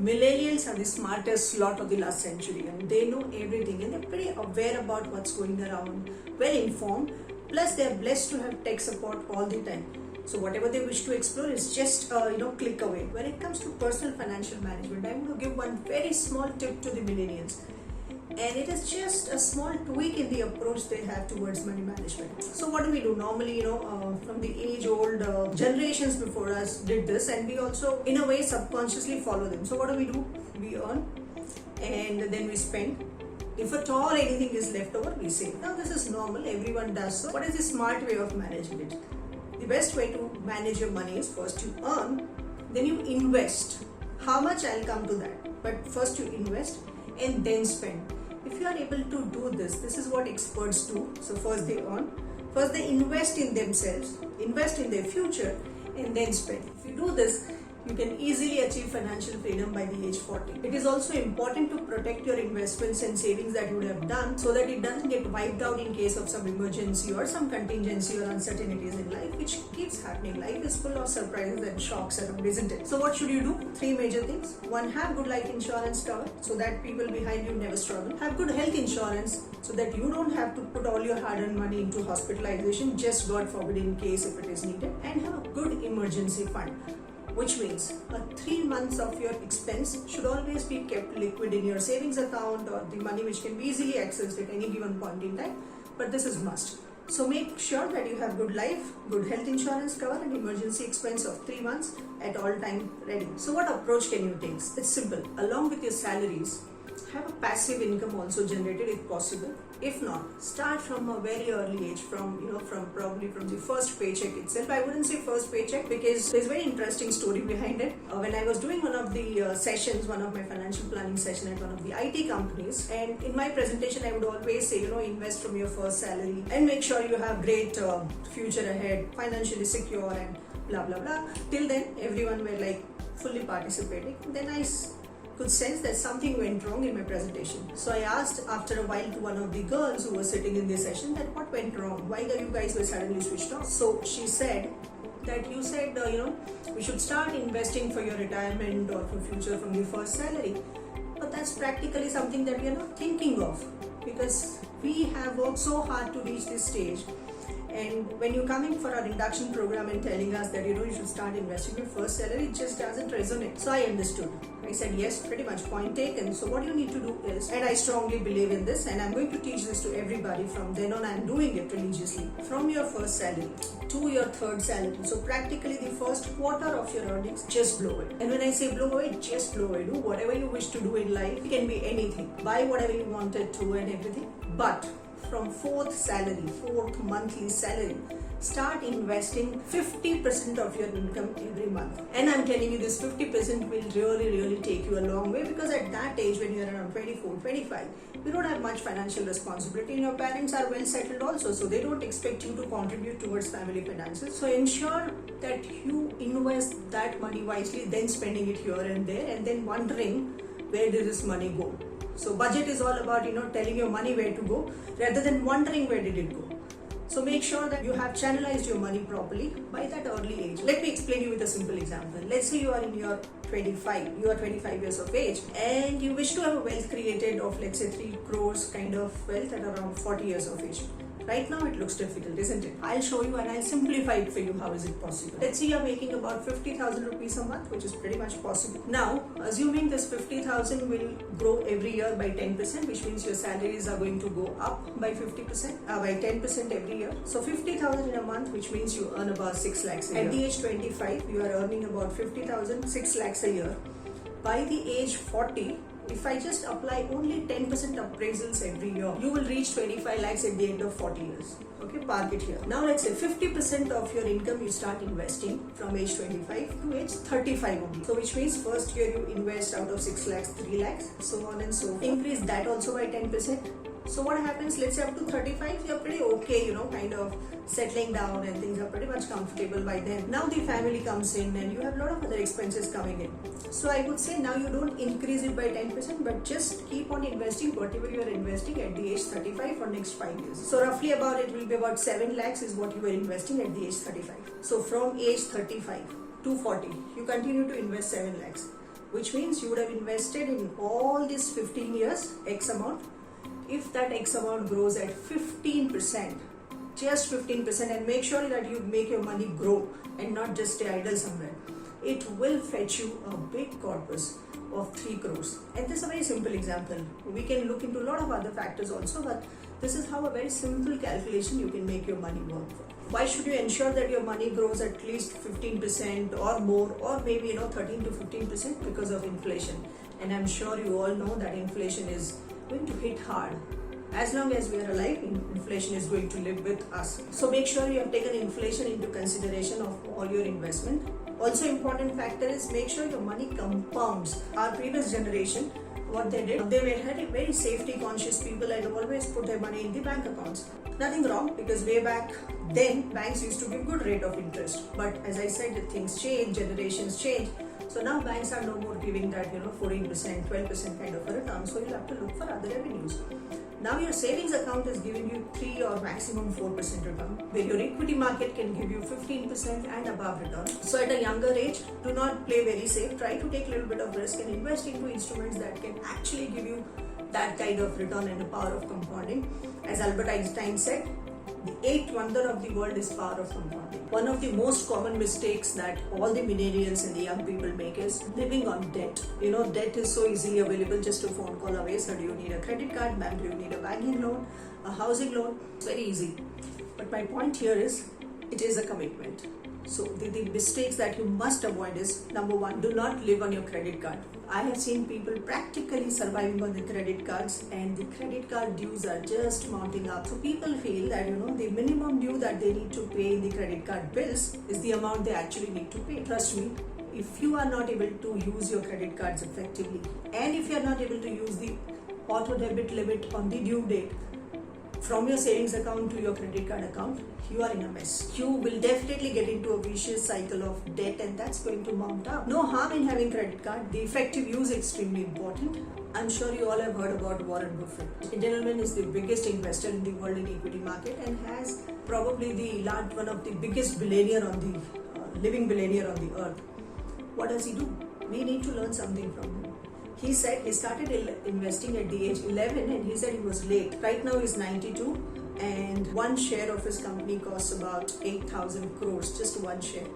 Millennials are the smartest lot of the last century, and they know everything and they're pretty aware about what's going around, well informed. Plus, they're blessed to have tech support all the time. So whatever they wish to explore is just click away. When it comes to personal financial management, I'm going to give one very small tip to the millennials, and it is just a small tweak in the approach they have towards money management. So what do we do normally? From the age-old generations before us did this, and we also in a way subconsciously follow them. So what do? We earn and then we spend. If at all anything is left over, we save. Now this is normal, everyone does so. What is the smart way of managing it? The best way to manage your money is first you earn, then you invest. How much? I'll come to that. But first you invest and then spend. If you are able to do this is what experts do. So first they earn, first they invest in themselves, invest in their future, and then spend. If you do this, you can easily achieve financial freedom by the age 40. It is also important to protect your investments and savings that you would have done so that it doesn't get wiped out in case of some emergency or some contingency or uncertainties in life, which keeps happening. Life is full of surprises and shocks around, isn't it? So what should you do? 3 major things. 1, have good life insurance cover so that people behind you never struggle. Have good health insurance so that you don't have to put all your hard-earned money into hospitalization, just God forbid in case if it is needed. And have a good emergency fund, which means 3 months of your expense should always be kept liquid in your savings account or the money which can be easily accessed at any given point in time. But this is must. So make sure that you have good life, good health insurance cover and emergency expense of 3 months at all time ready. So what approach can you take? It's simple. Along with your salaries, have a passive income also generated if possible. If not, start from a very early age, from probably from the first paycheck itself. I wouldn't say first paycheck because there's a very interesting story behind it. When I was doing one of the sessions, one of my financial planning session at one of the IT companies, and in my presentation I would always say, invest from your first salary and make sure you have great future ahead, financially secure and blah blah blah. Till then, everyone were like fully participating. Then I could sense that something went wrong in my presentation. So I asked after a while to one of the girls who was sitting in this session that what went wrong? Why you guys were suddenly switched off? So she said that you said, we should start investing for your retirement or for future from your first salary. But that's practically something that we are not thinking of because we have worked so hard to reach this stage. And when you're coming for our induction program and telling us that you should start investing your first salary, it just doesn't resonate. So I understood. I said yes, pretty much point taken. So what you need to do is, and I strongly believe in this, and I'm going to teach this to everybody from then on. I'm doing it religiously. From your first salary to your third salary, so practically the first quarter of your earnings, just blow it. And when I say blow it, just blow it. Do whatever you wish to do in life. It can be anything. Buy whatever you wanted to and everything. But from fourth monthly salary, start investing 50% of your income every month. And I'm telling you, this 50% will really take you a long way, because at that age, when you're around 24, 25, you don't have much financial responsibility and your parents are well settled also, so they don't expect you to contribute towards family finances. So ensure that you invest that money wisely, then spending it here and there, and then wondering where did this money go. So budget is all about, telling your money where to go rather than wondering where did it go. So make sure that you have channelized your money properly by that early age. Let me explain you with a simple example. Let's say you are in your 25 years of age and you wish to have a wealth created of, let's say, 3 crores kind of wealth at around 40 years of age. Right now it looks difficult, isn't it? I'll show you and I'll simplify it for you. How is it possible? Let's say you're making about 50,000 rupees a month, which is pretty much possible. Now, assuming this 50,000 will grow every year by 10%, which means your salaries are going to go up by 10% every year. So 50,000 in a month, which means you earn about 6 lakhs a year. At the age 25, you are earning about 50,000, 6 lakhs a year. By the age 40, if I just apply only 10% appraisals every year, you will reach 25 lakhs at the end of 40 years. Okay, park it here. Now let's say 50% of your income you start investing from age 25 to age 35 only. So which means first year you invest out of 6 lakhs, 3 lakhs, so on and so forth. Increase that also by 10%. So what happens, let's say up to 35, you're pretty okay, kind of settling down and things are pretty much comfortable by then. Now the family comes in and you have a lot of other expenses coming in. So I would say now you don't increase it by 10%, but just keep on investing whatever you are investing at the age 35 for next 5 years. So roughly it will be about 7 lakhs is what you are investing at the age 35. So from age 35 to 40, you continue to invest 7 lakhs. which means you would have invested in all these 15 years X amount. If that X amount grows at 15%, just 15%, and make sure that you make your money grow and not just stay idle somewhere, it will fetch you a big corpus of 3 crores. And this is a very simple example. We can look into a lot of other factors also, but this is how a very simple calculation you can make your money work for. Why should you ensure that your money grows at least 15% or more, or maybe 13 to 15%? Because of inflation. And I'm sure you all know that inflation is going to hit hard. As long as we are alive, inflation is going to live with us. So make sure you have taken inflation into consideration of all your investment. Also important factor is make sure your money compounds. Our previous generation, what they did, they were very safety conscious people and always put their money in the bank accounts. Nothing wrong, because way back then banks used to give good rate of interest. But as I said, things change, generations change. So now banks are no more giving that 14%, 12% kind of a return. So you'll have to look for other revenues. Now your savings account is giving you 3 or maximum 4% return, where your equity market can give you 15% and above return. So at a younger age, do not play very safe. Try to take a little bit of risk and invest into instruments that can actually give you that kind of return and the power of compounding. As Albert Einstein said, the 8th wonder of the world is power of compounding. One of the most common mistakes that all the millennials and the young people make is living on debt. Debt is so easily available, just a phone call away. So do you need a credit card? Ma'am, do you need a banking loan? A housing loan? It's very easy. But my point here is, it is a commitment. So the mistakes that you must avoid is, number one, do not live on your credit card. I have seen people practically surviving on the credit cards, and the credit card dues are just mounting up. So people feel that the minimum due that they need to pay in the credit card bills is the amount they actually need to pay. Trust me, if you are not able to use your credit cards effectively, and if you are not able to use the auto debit limit on the due date from your savings account to your credit card account, you are in a mess. You will definitely get into a vicious cycle of debt, and that's going to mount up. No harm in having credit card. The effective use is extremely important. I'm sure you all have heard about Warren Buffett. The gentleman is the biggest investor in the world in equity market and has probably one of the biggest billionaire on the living billionaire on the earth. What does he do? We need to learn something from him. He said he started investing at the age 11, and he said he was late. Right now he's 92, and one share of his company costs about 8,000 crores, just one share.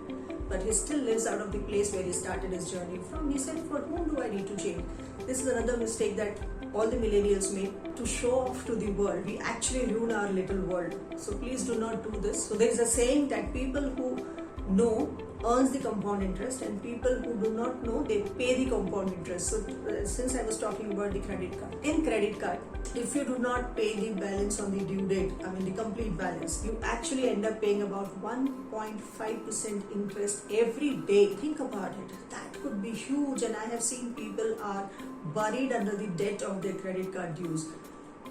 But he still lives out of the place where he started his journey from. He said, for whom do I need to change? This is another mistake that all the millennials make, to show off to the world. We actually ruin our little world. So please do not do this. So there is a saying that people who know earns the compound interest, and people who do not know, they pay the compound interest. So since I was talking about the credit card, in credit card, if you do not pay the balance on the due date, the complete balance, you actually end up paying about 1.5% interest every day. Think about it. That could be huge, and I have seen people are buried under the debt of their credit card dues.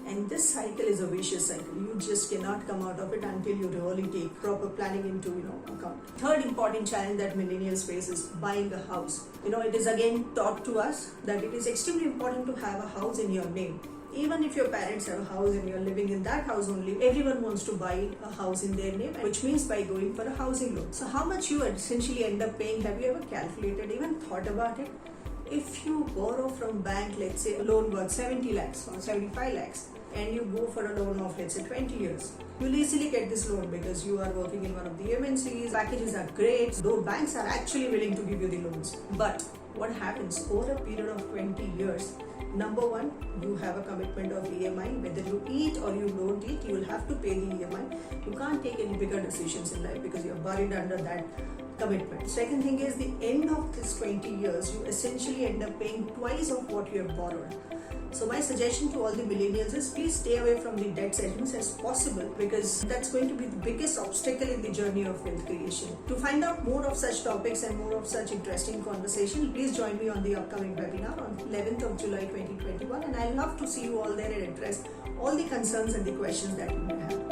And this cycle is a vicious cycle. You just cannot come out of it until you really take proper planning into account. Third important challenge that millennials face is buying a house. It is again taught to us that it is extremely important to have a house in your name. Even if your parents have a house and you're living in that house only, everyone wants to buy a house in their name, which means by going for a housing loan. So how much you essentially end up paying, have you ever calculated, even thought about it? If you borrow from bank, let's say a loan worth 70 lakhs or 75 lakhs, and you go for a loan of, let's say, 20 years, you'll easily get this loan because you are working in one of the MNCs, packages are great, though banks are actually willing to give you the loans. But what happens over a period of 20 years? Number one, you have a commitment of EMI. Whether you eat or you don't eat, you will have to pay the EMI. You can't take any bigger decisions in life because you're buried under that commitment. Second thing is, the end of this 20 years, you essentially end up paying twice of what you have borrowed. So my suggestion to all the millennials is, please stay away from the debt as much as possible, because that's going to be the biggest obstacle in the journey of wealth creation. To find out more of such topics and more of such interesting conversation, please join me on the upcoming webinar on 11th of July 2021, and I'd love to see you all there and address all the concerns and the questions that you may have.